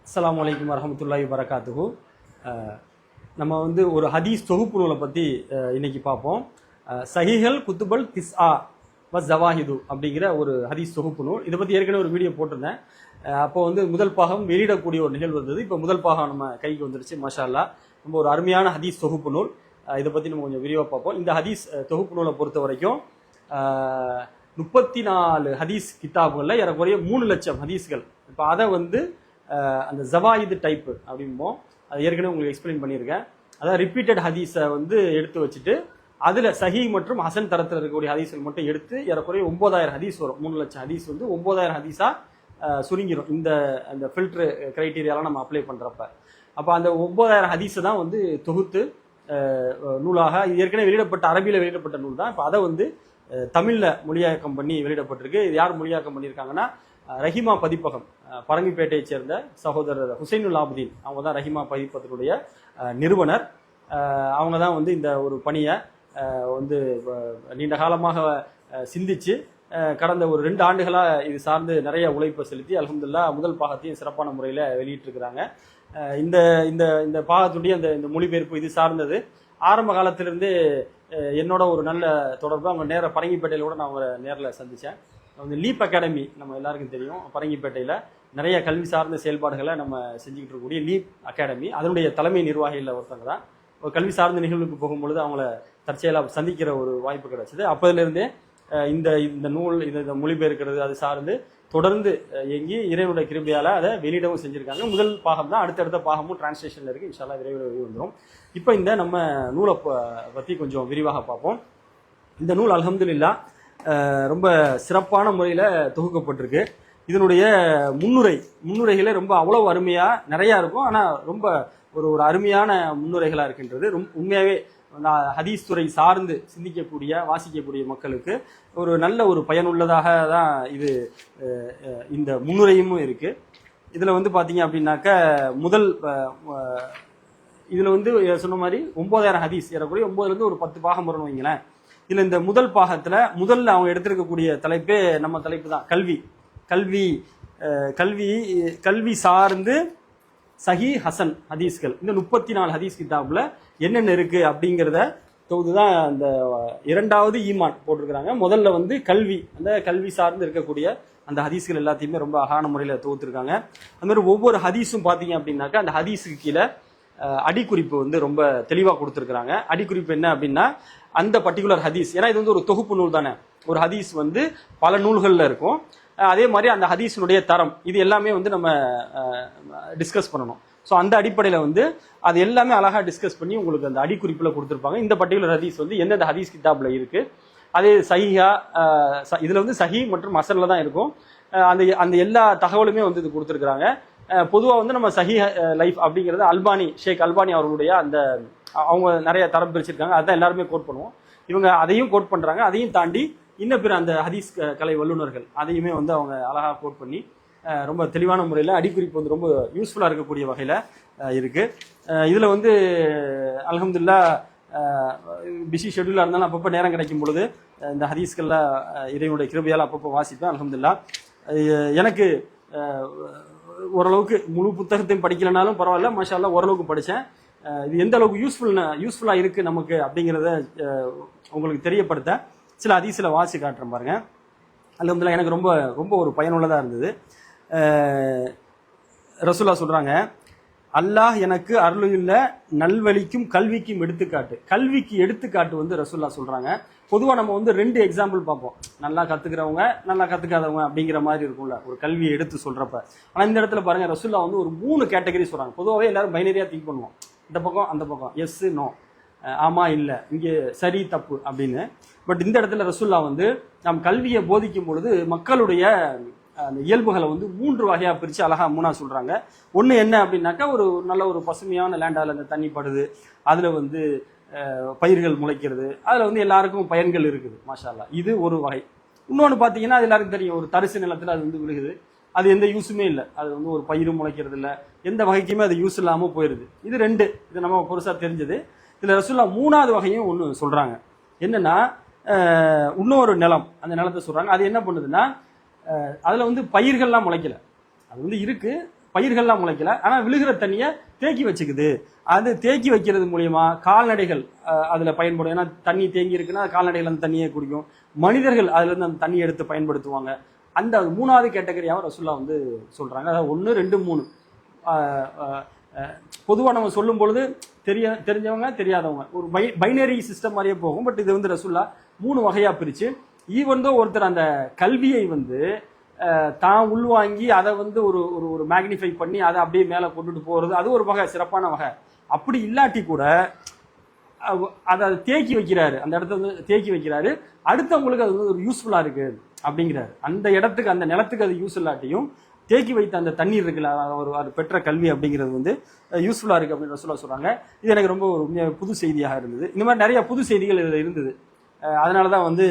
அஸ்ஸலாமு அலைக்கும் வரஹ்மத்துல்லாஹி வபரகாத்துஹு. நம்ம வந்து ஒரு ஹதீஸ் தொகுப்பு நூலை பற்றி இன்னைக்கு பார்ப்போம். சஹீஹல் குத்துபல் திஸ்ஆ வ ஜவாஹிது அப்படிங்கிற ஒரு ஹதீஸ் தொகுப்பு நூல். இதை பற்றி ஏற்கனவே ஒரு வீடியோ போட்டிருந்தேன். அப்போ வந்து முதல் பாகம் வெளியிடக்கூடிய ஒரு நிகழ்வு இருந்தது. இப்போ முதல் பாகம் நம்ம கைக்கு வந்துருச்சு. மாஷா அல்லாஹ். ரொம்ப ஒரு அருமையான ஹதீஸ் தொகுப்பு நூல். இதை பற்றி நம்ம கொஞ்சம் விரிவாக பார்ப்போம். இந்த ஹதீஸ் தொகுப்பு நூலை பொறுத்த வரைக்கும் 34 ஹதீஸ் கிதாபுகளில் ஏறக்குறைய 3 லட்சம் ஹதீஸ்கள். இப்போ அதை வந்து அந்த ஜவாயிது டைப்பு அப்படிம்போம். அது ஏற்கனவே உங்களுக்கு எக்ஸ்பிளைன் பண்ணியிருக்கேன். அதாவது ரிப்பீட்டட் ஹதீஸை வந்து எடுத்து வச்சுட்டு அதில் சஹி மற்றும் ஹசன் தரத்தில் இருக்கக்கூடிய ஹதீஸ்கள் மட்டும் எடுத்து ஏறக்குறைய 9000 ஹதீஸ் வரும். 3 லட்சம் ஹதீஸ் வந்து 9000 ஹதீஸாக சுருங்கிடும் இந்த அந்த ஃபில்ட்ரு கிரைட்டீரியாலாம் நம்ம அப்ளை பண்ணுறப்ப. அப்போ அந்த 9000 ஹதீஸை தான் வந்து தொகுத்து நூலாக ஏற்கனவே வெளியிடப்பட்ட அரபியில் வெளியிடப்பட்ட நூல் தான். இப்போ அதை வந்து தமிழில் மொழியாக்கம் பண்ணி வெளியிடப்பட்டிருக்கு. இது யார் மொழியாக்கம் பண்ணியிருக்காங்கன்னா ரஹிமா பதிப்பகம், பரங்கிப்பேட்டையை சேர்ந்த சகோதரர் ஹுசைனுல் ஆபுதீன். அவங்க தான் ரஹிமா பதிப்பகத்தினுடைய நிறுவனர். அவங்க தான் வந்து இந்த ஒரு பணியை வந்து நீண்ட காலமாக சிந்திச்சு கடந்த ஒரு 2 ஆண்டுகளாக இது சார்ந்து நிறைய உழைப்பை செலுத்தி அல்ஹம்துலில்லாஹ் முதல் பாகத்தையும் சிறப்பான முறையில் வெளியிட்டிருக்கிறாங்க. இந்த இந்த இந்த பாகத்துடைய இந்த மொழிபெயர்ப்பு இது சார்ந்தது ஆரம்ப காலத்திலிருந்தே என்னோட ஒரு நல்ல தொடர்பு. அவங்க நேராக பரங்கிப்பேட்டையில் கூட நான் அவங்களை நேரில் சந்தித்தேன். வந்து லீப் அகாடமி நம்ம எல்லாருக்கும் தெரியும். பரங்கிப்பேட்டையில் நிறைய கல்வி சார்ந்த செயல்பாடுகளை நம்ம செஞ்சுக்கிட்டு இருக்கக்கூடிய லீப் அகாடமி அதனுடைய தலைமை நிர்வாகிகளில் ஒருத்தவங்க தான். ஒரு கல்வி சார்ந்த நிகழ்வுக்கு போகும்பொழுது அவங்கள தற்செயலாக சந்திக்கிற ஒரு வாய்ப்பு கிடைச்சிது. அப்போதிலிருந்தே இந்த இந்த நூல் இந்த மொழிபெயர்க்கிறது அது சார்ந்து தொடர்ந்து இயங்கி இறைவனுடைய கிருபையால் அதை வெளியிடவும் செஞ்சுருக்காங்க. முதல் பாகம் தான். அடுத்தடுத்த பாகமும் டிரான்ஸ்லேஷனில் இருக்குது. இன்ஷா அல்லாஹ் விரைவில் வந்துடும். இப்போ இந்த நம்ம நூலை பற்றி கொஞ்சம் விரிவாக பார்ப்போம். இந்த நூல் அல்ஹம்துலில்லாஹ் ரொம்ப சிறப்பான முறையில் தொகுக்கப்பட்டிருக்கு. இதனுடைய முன்னுரைகளே ரொம்ப அவ்வளவு அருமையாக நிறையா இருக்கும். ஆனால் ரொம்ப ஒரு அருமையான முன்னுரைகளாக இருக்கின்றது. உண்மையாகவே ஹதீஸ் துறை சார்ந்து சிந்திக்கக்கூடிய வாசிக்கக்கூடிய மக்களுக்கு ஒரு நல்ல ஒரு பயனுள்ளதாக தான் இது இந்த முன்னுரையும் இருக்குது. இதில் வந்து பார்த்தீங்க அப்படின்னாக்க முதல் இதில் வந்து சொன்ன மாதிரி 9000 ஹதீஸ் ஏறக்குறைய 9லேருந்து ஒரு 10 பாகம் வரும்னு வைங்களேன். இதில் இந்த முதல் பாகத்தில் முதல்ல அவங்க எடுத்திருக்கக்கூடிய தலைப்பே நம்ம தலைப்பு தான். கல்வி சார்ந்து சஹி ஹசன் ஹதீஸ்கள் இந்த 34 ஹதீஸ் கிதாபில் என்னென்ன இருக்குது அப்படிங்கிறத தொகுதி தான் இந்த 2வது ஈமான் போட்டிருக்கிறாங்க. முதல்ல வந்து அந்த கல்வி சார்ந்து இருக்கக்கூடிய அந்த ஹதீஸ்கள் எல்லாத்தையுமே ரொம்ப அழகான முறையில் தொகுத்துருக்காங்க. அது மாதிரி ஒவ்வொரு ஹதீஸும் பார்த்தீங்க அப்படின்னாக்கா அந்த ஹதீஸுக்கு கீழே அடிக்குறிப்பு வந்து ரொம்ப தெளிவாக கொடுத்துருக்குறாங்க. அடிக்குறிப்பு என்ன அப்படின்னா அந்த பர்டிகுலர் ஹதீஸ், ஏன்னா இது வந்து ஒரு தொகுப்பு நூல் தானே. ஒரு ஹதீஸ் வந்து பல நூல்களில் இருக்கும். அதே மாதிரி அந்த ஹதீஸினுடைய தரம் இது எல்லாமே வந்து நம்ம டிஸ்கஸ் பண்ணணும். ஸோ அந்த அடிப்படையில் வந்து அது எல்லாமே அழகாக டிஸ்கஸ் பண்ணி உங்களுக்கு அந்த அடிக்குறிப்பில் கொடுத்துருப்பாங்க. இந்த பர்டிகுலர் ஹதீஸ் வந்து எந்தெந்த ஹதீஸ் கிதாபில் இருக்குது, அதே சஹிஹா இதில் வந்து சஹி மற்றும் ஹசனில் தான் இருக்கும். அந்த எல்லா தகவலுமே வந்து இது கொடுத்துருக்குறாங்க. பொதுவாக வந்து நம்ம சஹி லைஃப் அப்படிங்கிறது ஷேக் அல்பானி அவர்களுடைய அவங்க நிறைய தரம் பிரிச்சிருக்காங்க. அதான் எல்லாருமே கோட் பண்ணுவோம். இவங்க அதையும் கோட் பண்ணுறாங்க. அதையும் தாண்டி இன்னும் பிற அந்த ஹதீஸ் கலை வல்லுநர்கள் அதையுமே வந்து அவங்க அழகாக கோட் பண்ணி ரொம்ப தெளிவான முறையில் அடிக்குறிப்பு வந்து ரொம்ப யூஸ்ஃபுல்லாக இருக்கக்கூடிய வகையில் இருக்குது. இதில் வந்து அல்ஹம்துலில்லாஹ் பிஸி ஷெட்யூலாக இருந்தாலும் அப்பப்போ நேரம் கிடைக்கும் பொழுது இந்த ஹதீஸ்களில் இறைவனுடைய கிருபையால் அப்பப்போ வாசிப்பேன். அல்ஹம்துலில்லாஹ் எனக்கு ஓரளவுக்கு முழு புத்தகத்தையும் படிக்கலனாலும் பரவாயில்ல, மாஷா அல்லாஹ் ஓரளவுக்கு படித்தேன். இது எந்த அளவுக்கு யூஸ்ஃபுல்லாக இருக்குது நமக்கு அப்படிங்கிறத உங்களுக்கு தெரியப்படுத்த சில ஹதீஸில் வாசி காட்டுறேன் பாருங்க. அல்ஹம்துலில்லாஹ் எனக்கு ரொம்ப ரொம்ப ஒரு பயனுள்ளதாக இருந்தது. ரசூலுல்லாஹ் சொல்கிறாங்க, அல்லாஹ் எனக்கு அருளுள்ள நல்வழிக்கும் கல்விக்கும் எடுத்துக்காட்டு. கல்விக்கு எடுத்துக்காட்டு வந்து ரசூலுல்லாஹ் சொல்கிறாங்க. பொதுவாக நம்ம வந்து 2 எக்ஸாம்பிள் பார்ப்போம். நல்லா கற்றுக்கிறவங்க, நல்லா கற்றுக்காதவங்க அப்படிங்கிற மாதிரி இருக்கும்ல ஒரு கல்வியை எடுத்து சொல்கிறப்ப. ஆனால் இந்த இடத்துல பாருங்கள், ரசூலுல்லாஹ் வந்து ஒரு 3 கேட்டகரி சொல்கிறாங்க. பொதுவாகவே எல்லாரும் பைனரியாக திங்க் பண்ணுவோம். இந்த பக்கம் அந்த பக்கம், எஸ் நோ, ஆமா இல்லை, இங்கே சரி தப்பு அப்படின்னு. பட் இந்த இடத்துல ரசூலுல்லாஹ் வந்து நாம் கல்வியை போதிக்கும் பொழுது மக்களுடைய அந்த இயல்புகளை வந்து 3 வகையாக பிரித்து அழகாக 3ஆக சொல்கிறாங்க. ஒன்று என்ன அப்படின்னாக்கா ஒரு நல்ல ஒரு பசுமையான லேண்ட், அதில் அந்த தண்ணி படுது, அதில் வந்து பயிர்கள் முளைக்கிறது, அதில் வந்து எல்லாருக்கும் பயன்கள் இருக்குது. மாஷா அல்லாஹ், இது ஒரு வகை. இன்னொன்று பார்த்தீங்கன்னா அது எல்லாருக்கும் தெரியும், ஒரு தரிசு நிலத்தில் அது வந்து விழுகுது, அது எந்த யூஸுமே இல்லை, அது வந்து ஒரு பயிரும் முளைக்கிறது இல்லை, எந்த வகைக்குமே அது யூஸ் இல்லாமல் போயிடுது. இது 2, இது நம்ம பெருசாக தெரிஞ்சது. இதில் ரசூலுல்லாஹ் 3வது வகையும் ஒன்று சொல்கிறாங்க. என்னென்னா இன்னொரு நிலம், அந்த நிலத்தை சொல்கிறாங்க. அது என்ன பண்ணுதுன்னா அதில் வந்து பயிர்கள்லாம் முளைக்கல, அது வந்து இருக்குது, பயிர்கள்லாம் முளைக்கல, ஆனா விழுகிற தண்ணியை தேக்கி வச்சுக்குது. அது தேக்கி வைக்கிறது மூலியமா கால்நடைகள் அதுல பயன்படும். ஏன்னா தண்ணி தேங்கி இருக்குன்னா கால்நடைகள் அந்த தண்ணியை குடிக்கும். மனிதர்கள் அதுல இருந்து அந்த தண்ணியை எடுத்து பயன்படுத்துவாங்க. அந்த 3வது கேட்டகரியாவும் ரசூல்லா வந்து சொல்றாங்க. அதாவது 1, 2, 3. பொதுவாக நம்ம சொல்லும் பொழுது தெரிஞ்சவங்க தெரியாதவங்க ஒரு பைனரி சிஸ்டம் மாதிரியே போகும். பட் இது வந்து ரசூல்லா 3 வகையா பிரிச்சு, ஈவன் தான் ஒருத்தர் அந்த கல்வியை வந்து தான் உள்வாங்கி அதை வந்து ஒரு ஒரு மேக்னிஃபை பண்ணி அதை அப்படியே மேலே கொண்டுட்டு போறது, அது ஒரு வகை சிறப்பான வகை. அப்படி இல்லாட்டி கூட அதை தேக்கி வைக்கிறாரு, அந்த இடத்த வந்து தேக்கி வைக்கிறாரு, அடுத்தவங்களுக்கு அது வந்து ஒரு யூஸ்ஃபுல்லா இருக்கு அப்படிங்கிறாரு. அந்த இடத்துக்கு அந்த நிலத்துக்கு அது யூஸ் இல்லாட்டியும் தேக்கி வைத்த அந்த தண்ணீர் இருக்குல்ல, ஒரு பெற்ற கல்வி அப்படிங்கிறது வந்து யூஸ்ஃபுல்லா இருக்கு அப்படின்னு சொல்றாங்க. இது எனக்கு ரொம்ப ஒரு புது செய்தியாக இருந்தது. இந்த மாதிரி நிறைய புது செய்திகள் இதில் இருந்தது. அதனாலதான் வந்து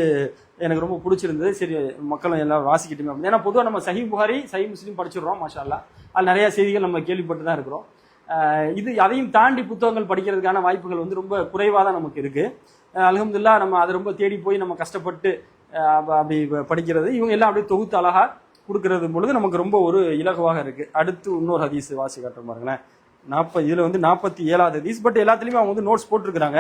எனக்கு ரொம்ப பிடிச்சிருந்தது. சரி, மக்களும் எல்லாம் வாசிக்கிட்டுமே அப்படின்னு. ஏன்னா பொதுவாக நம்ம சஹீஹ் புகாரி சஹீஹ் முஸ்லிம் படிச்சிடுறோம், மாஷா அல்லாஹ். அது நிறைய செய்திகள் நம்ம கேள்விப்பட்டு தான் இருக்கிறோம். இது அதையும் தாண்டி புத்தகங்கள் படிக்கிறதுக்கான வாய்ப்புகள் வந்து ரொம்ப குறைவாக தான் நமக்கு இருக்கு. அல்ஹம்துலில்லாஹ் நம்ம அதை ரொம்ப தேடி போய் நம்ம கஷ்டப்பட்டு அப்படி படிக்கிறது, இவங்க எல்லாம் அப்படியே தொகுத்து அழகா கொடுக்கறது பொழுது நமக்கு ரொம்ப ஒரு இலகுவாக இருக்கு. அடுத்து இன்னொரு ஹதீஸ் வாசி காட்டுற பாருங்களேன். இதுல வந்து 47வது ஹதீஸ். பட் எல்லாத்துலயுமே அவங்க வந்து நோட்ஸ் போட்டிருக்கிறாங்க.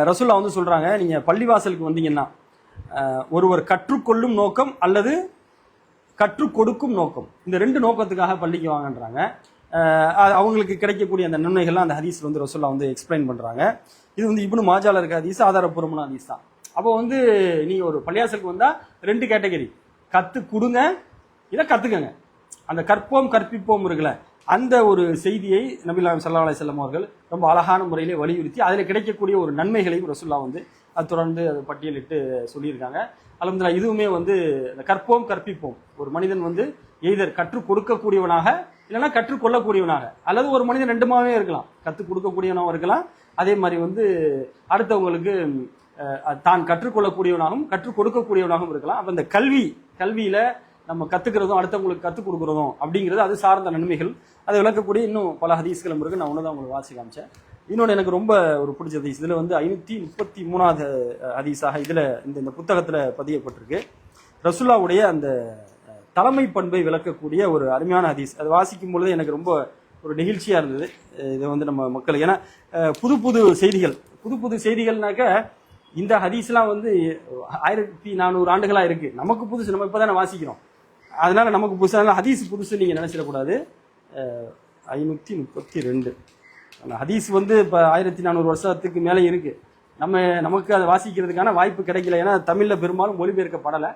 ரசூல்லா வந்து சொல்றாங்க, நீங்க பள்ளிவாசலுக்கு வந்தீங்கன்னா ஒருவர் கற்றுக்கொள்ளும் நோக்கம் அல்லது கற்றுக் கொடுக்கும் நோக்கம், இந்த 2 நோக்கத்துக்காக பள்ளிக்கு வாங்கன்றாங்க. அவங்களுக்கு கிடைக்கக்கூடிய அந்த நன்மைகள்லாம் அந்த ஹதீஸ் வந்து ரசூல்லா வந்து எக்ஸ்பிளைன் பண்றாங்க. இது வந்து இப்னு மாஜால இருக்க ஹதீஸ், ஆதாரப்பூர்வமான ஹதீஸ் தான். அப்போ வந்து நீங்க ஒரு பள்ளிவாசலுக்கு வந்தா 2 கேட்டகரி, கத்து கொடுங்க இதை கத்துக்கங்க. அந்த கற்போம் கற்பிப்போம் இருக்குல்ல, அந்த ஒரு செய்தியை நபிகள் ஸல்லல்லாஹு அலைஹி வஸல்லம் அவர்கள் ரொம்ப அழகான முறையிலே வலியுறுத்தி அதில் கிடைக்கக்கூடிய ஒரு நன்மைகளையும் ரசூல்லா வந்து அது தொடர்ந்து அதை பட்டியலிட்டு சொல்லியிருக்காங்க. அல்ஹம்துலில்லாஹ். இதுவுமே வந்து இந்த கற்போம் கற்பிப்போம், ஒரு மனிதன் வந்து எய்தர் கற்றுக் கொடுக்கக்கூடியவனாக இல்லைன்னா கற்றுக்கொள்ளக்கூடியவனாக, அல்லது ஒரு மனிதன் 2மாவே இருக்கலாம், கற்றுக் கொடுக்கக்கூடியவனாகவும் இருக்கலாம், அதே மாதிரி வந்து அடுத்தவங்களுக்கு தான் கற்றுக்கொள்ளக்கூடியவனாகவும் கற்றுக் கொடுக்கக்கூடியவனாகவும் இருக்கலாம். அப்ப இந்த கல்வியில நம்ம கத்துக்கிறதும் அடுத்தவங்களுக்கு கற்றுக் கொடுக்கறதும் அப்படிங்கிறது அது சார்ந்த நன்மைகள். அதை விளக்கக்கூடிய இன்னும் பல ஹதீஸ்களும் இருக்கு. நான் ஒண்ணுதான் உங்களுக்கு வாசி காமிச்சேன். இன்னொன்று எனக்கு ரொம்ப ஒரு பிடிச்ச ஹதீஸ், இதுல வந்து 533வது ஹதீஸாக இதுல இந்த புத்தகத்துல பதியப்பட்டிருக்கு. ரசூலுல்லாஹ்வுடைய அந்த தலைமை பண்பை விளக்கக்கூடிய ஒரு அருமையான ஹதீஸ். அது வாசிக்கும் பொழுது எனக்கு ரொம்ப ஒரு நெகிழ்ச்சியா இருந்தது. இதை வந்து நம்ம மக்கள், ஏன்னா புது செய்திகள்னாக்க இந்த ஹதீஸ்லாம் வந்து 1400 ஆண்டுகளா இருக்கு, நமக்கு புதுசு, நம்ம இப்பதானே வாசிக்கிறோம், அதனால நமக்கு புதுசு. அதனால ஹதீஸ் புதுசு நீங்க நினைச்சிடக்கூடாது. 532 ஹதீஸ் வந்து இப்ப 1400 வருஷத்துக்கு மேலே இருக்கு. நமக்கு அதை வாசிக்கிறதுக்கான வாய்ப்பு கிடைக்கல, ஏன்னா தமிழ்ல பெரும்பாலும் மொழிபெயர்க்கப்படலை.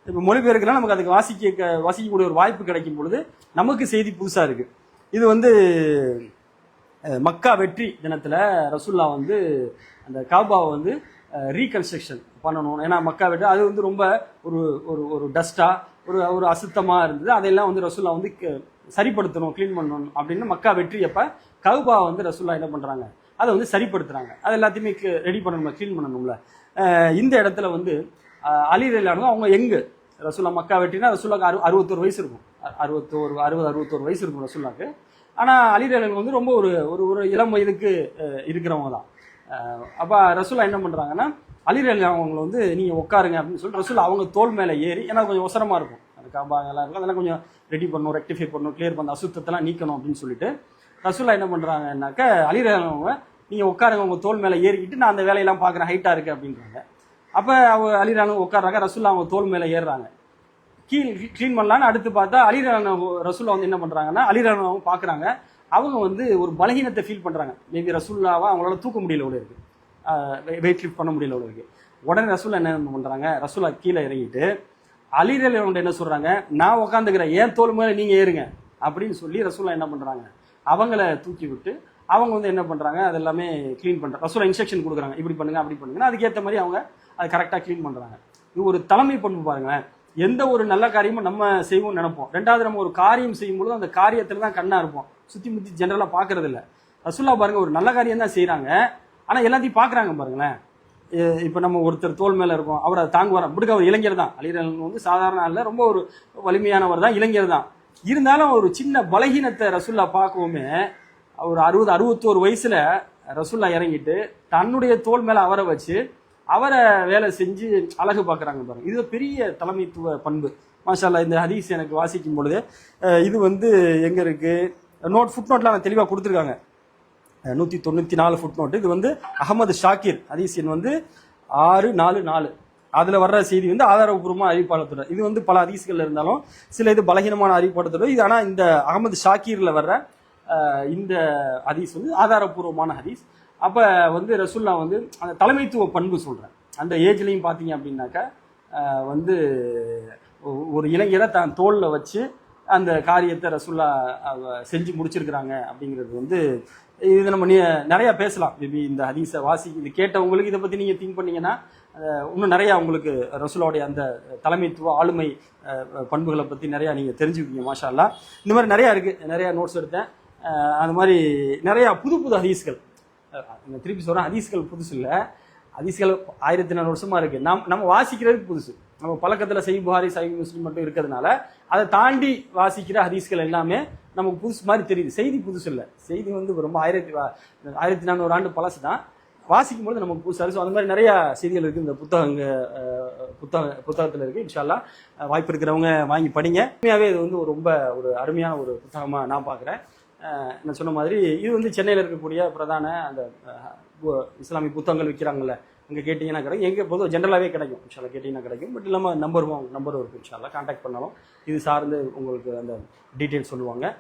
இப்ப மொழிபெயர்க்கலாம், நமக்கு அதுக்கு வாசிக்கக்கூடிய ஒரு வாய்ப்பு கிடைக்கும் பொழுது நமக்கு செய்தி புதுசா இருக்கு. இது வந்து மக்கா வெற்றி தினத்துல ரசூல்லா வந்து அந்த காபாவை வந்து ரீகன்ஸ்ட்ரக்ஷன் பண்ணணும். ஏன்னா மக்கா வெற்றி அது வந்து ரொம்ப ஒரு ஒரு டஸ்டா ஒரு அசுத்தமா இருந்தது. அதையெல்லாம் வந்து ரசூல்லா வந்து சரிப்படுத்தணும், கிளீன் பண்ணணும் அப்படின்னு மக்கா வெற்றி அப்ப கௌபா வந்து ரசூல்லா என்ன பண்றாங்க, அதை வந்து சரிப்படுத்துறாங்க. அது எல்லாத்தையுமே ரெடி பண்ணணும், கிளீன் பண்ணணும்ல. இந்த இடத்துல வந்து அலி ரலியல்லாஹு அவங்க ரசூல்லா மக்கா வெற்றினா ரசூல்லாக்கு 61 வயசு இருக்கும், 61 வயசு இருக்கும் ரசூல்லாக்கு. ஆனா அலி ரலியல்லாஹு வந்து ரொம்ப ஒரு இளம் வயதுக்கு இருக்கிறவங்க தான். அப்ப ரசூல்லா என்ன பண்றாங்கன்னா, அலி ரலியல்லாஹு அவங்களை வந்து நீங்க உட்காருங்க அப்படின்னு சொல்லிட்டு ரசூல்லா அவங்க தோல் மேல ஏறி, ஏன்னா கொஞ்சம் அவசரமா இருக்கும், அந்த காபா எல்லாம் இருக்கும், அதெல்லாம் கொஞ்சம் ரெடி பண்ணணும், ரெக்டிஃபை பண்ணணும், கிளியர் பண்ண அசுத்தத்தெல்லாம் நீக்கணும் அப்படின்னு சொல்லிட்டு ரசூல்லா என்ன பண்றாங்கன்னாக்க, அலி ரலியல்லாஹு நீங்க உட்காருங்க, உங்க தோல் மேல ஏறிக்கிட்டு நான் அந்த வேலையெல்லாம் பாக்குறேன், ஹைட்டா இருக்கு அப்படின்றாங்க. அப்ப அவங்க அலி ரலியல்லாஹு உட்கார்றாங்க, ரசூல்லா அவங்க தோல் மேல ஏறுறாங்க, கிளீன் பண்ணலான்னு. அடுத்து பார்த்தா அலி ரலியல்லாஹு ரசூல்லா வந்து என்ன பண்றாங்கன்னா, அலி ரலியல்லாஹு பாக்குறாங்க, அவங்க வந்து ஒரு பலகீனத்தை ஃபீல் பண்றாங்க. மேபி ரசூல்லாவை அவங்களால தூக்க முடியல உள்ள இருக்கு, வெயிட் லிஃப்ட் பண்ண முடியல உள்ள இருக்கு. உடனே ரசூல்லா என்ன பண்றாங்க, ரசூல்லா கீழே இறங்கிட்டு அலி ரலியல்லாஹு என்ன சொல்றாங்க, நான் உட்காந்துக்கிறேன், ஏன் தோல் மேல நீங்க ஏறுங்க அப்படின்னு சொல்லி ரசூல்லா என்ன பண்றாங்க, அவங்கள தூக்கி விட்டு அவங்க வந்து என்ன பண்றாங்க, அது எல்லாமே கிளீன் பண்றாங்க. ரசூல்லா இன்ஸ்ட்ரக்ஷன் கொடுக்குறாங்க, இப்படி பண்ணுங்க அப்படி பண்ணுங்க, அதுக்கேற்ற மாதிரி அவங்க அதை கரெக்டா கிளீன் பண்றாங்க. இது ஒரு தலைமை பண்பு பாருங்களேன். எந்த ஒரு நல்ல காரியமும் நம்ம செய்வோம் நினைப்போம், ரெண்டாவது நம்ம ஒரு காரியம் செய்யும்போது அந்த காரியத்துல தான் கண்ணா இருப்போம், சுத்தி முத்தி ஜெனரலா பாக்குறது இல்ல. ரசூல்லா பாருங்க, ஒரு நல்ல காரியம் தான் செய்யறாங்க, ஆனா எல்லாத்தையும் பாக்குறாங்க பாருங்களேன். இப்ப நம்ம ஒருத்தர் தோல் மேல இருக்கும், அவர் அதை தாங்குவார், அப்படிக்கு அவர் இளைஞர் தான், அலி ரலியல்லாஹு வந்து சாதாரண அல்ல, ரொம்ப ஒரு வலிமையானவர் தான், இளைஞர் தான். இருந்தாலும் ஒரு சின்ன பலகீனத்தை ரசூல்லா பார்க்கவுமே, ஒரு 61 வயசுல ரசூல்லா இறங்கிட்டு தன்னுடைய தோல் மேல அவரை வச்சு அவரை வேலை செஞ்சு அழகு பார்க்கறாங்க பாருங்க. இது பெரிய தலைமைத்துவ பண்பு. மாஷா அல்லாஹ் இந்த ஹதீஸ் எனக்கு வாசிக்கும் பொழுது இது வந்து எங்கே இருக்குது ஃபுட் நோட்லாம் தெளிவாக கொடுத்துருக்காங்க. 194 ஃபுட் நோட்டு. இது வந்து அகமது ஷாக்கிர் ஹதீஸ் எண் வந்து 644. அதில் வர்ற செய்தி வந்து ஆதாரபூர்வமாக அறிவிப்பாளர். இது வந்து பல ஹதீஸ்கள் இருந்தாலும் சில இது பலகீனமான அறிவிப்பாளர். இது ஆனால் இந்த அகமது ஷாக்கீரில் வர்ற இந்த ஹதீஸ் வந்து ஆதாரபூர்வமான ஹதீஸ். அப்போ வந்து ரசூல்லா வந்து அந்த தலைமைத்துவ பண்பு சொல்கிறேன். அந்த ஏஜ்லையும் பார்த்தீங்க அப்படின்னாக்கா வந்து ஒரு இளைஞரை தான் தோளில் வச்சு அந்த காரியத்தை ரசூல்லா செஞ்சு முடிச்சிருக்கிறாங்க அப்படிங்கிறது வந்து இது நம்ம நிறையா பேசலாம். மேபி இந்த ஹதீஸை இது கேட்டவங்களுக்கு இதை பற்றி நீங்கள் திங்க் பண்ணீங்கன்னா இன்னும் நிறையா உங்களுக்கு ரசூலோடைய அந்த தலைமைத்துவ ஆளுமை பண்புகளை பற்றி நிறையா நீங்கள் தெரிஞ்சுக்கிங்க. மாஷா அல்லாஹ் இந்த மாதிரி நிறையா இருக்குது. நிறையா நோட்ஸ் எடுத்தேன். அந்த மாதிரி நிறையா புது ஹதீஸ்கள். திருப்பி சொல்கிறேன், ஹதீஸ்கள் புதுசு இல்லை. ஹதீஸ்கள் 1400 வருஷமாக இருக்குது. நம்ம வாசிக்கிறதுக்கு புதுசு. நம்ம பழக்கத்தில் சஹீஹ் புகாரி சஹீஹ் முஸ்லிம் மட்டும் இருக்கிறதுனால அதை தாண்டி வாசிக்கிற ஹதீஸ்கள் எல்லாமே நமக்கு புதுசு மாதிரி தெரியுது. செய்தி புதுசு இல்லை. செய்தி வந்து ரொம்ப 1400 ஆண்டு பழசு தான். வாசிக்கும் போது நமக்கு புதுசாக. ஸோ அந்த மாதிரி நிறையா செய்திகள் இருக்குது இந்த புத்தகத்தில் இருக்குது. இன்ஷா அல்லாஹ் வாய்ப்பு இருக்கிறவங்க வாங்கி படிங்க. உண்மையாகவே இது வந்து ரொம்ப ஒரு அருமையான ஒரு புத்தகமாக நான் பார்க்குறேன். நான் சொன்ன மாதிரி இது வந்து சென்னையில் இருக்கக்கூடிய பிரதான அந்த இஸ்லாமிய புத்தகங்கள் விற்கிறாங்கல்ல, அங்கே கேட்டிங்கன்னா கிடைக்கும். எங்கே பொதுவாக ஜென்ரலாகவே கிடைக்கும். இன்ஷால்லா கேட்டிங்கன்னா கிடைக்கும். பட் இல்லாமல் நம்பரும் இருக்குது. இன்ஷால்லா கான்டாக்ட் பண்ணாலும் இது சார்ந்து உங்களுக்கு அந்த டீட்டெயில்ஸ் சொல்லுவாங்க.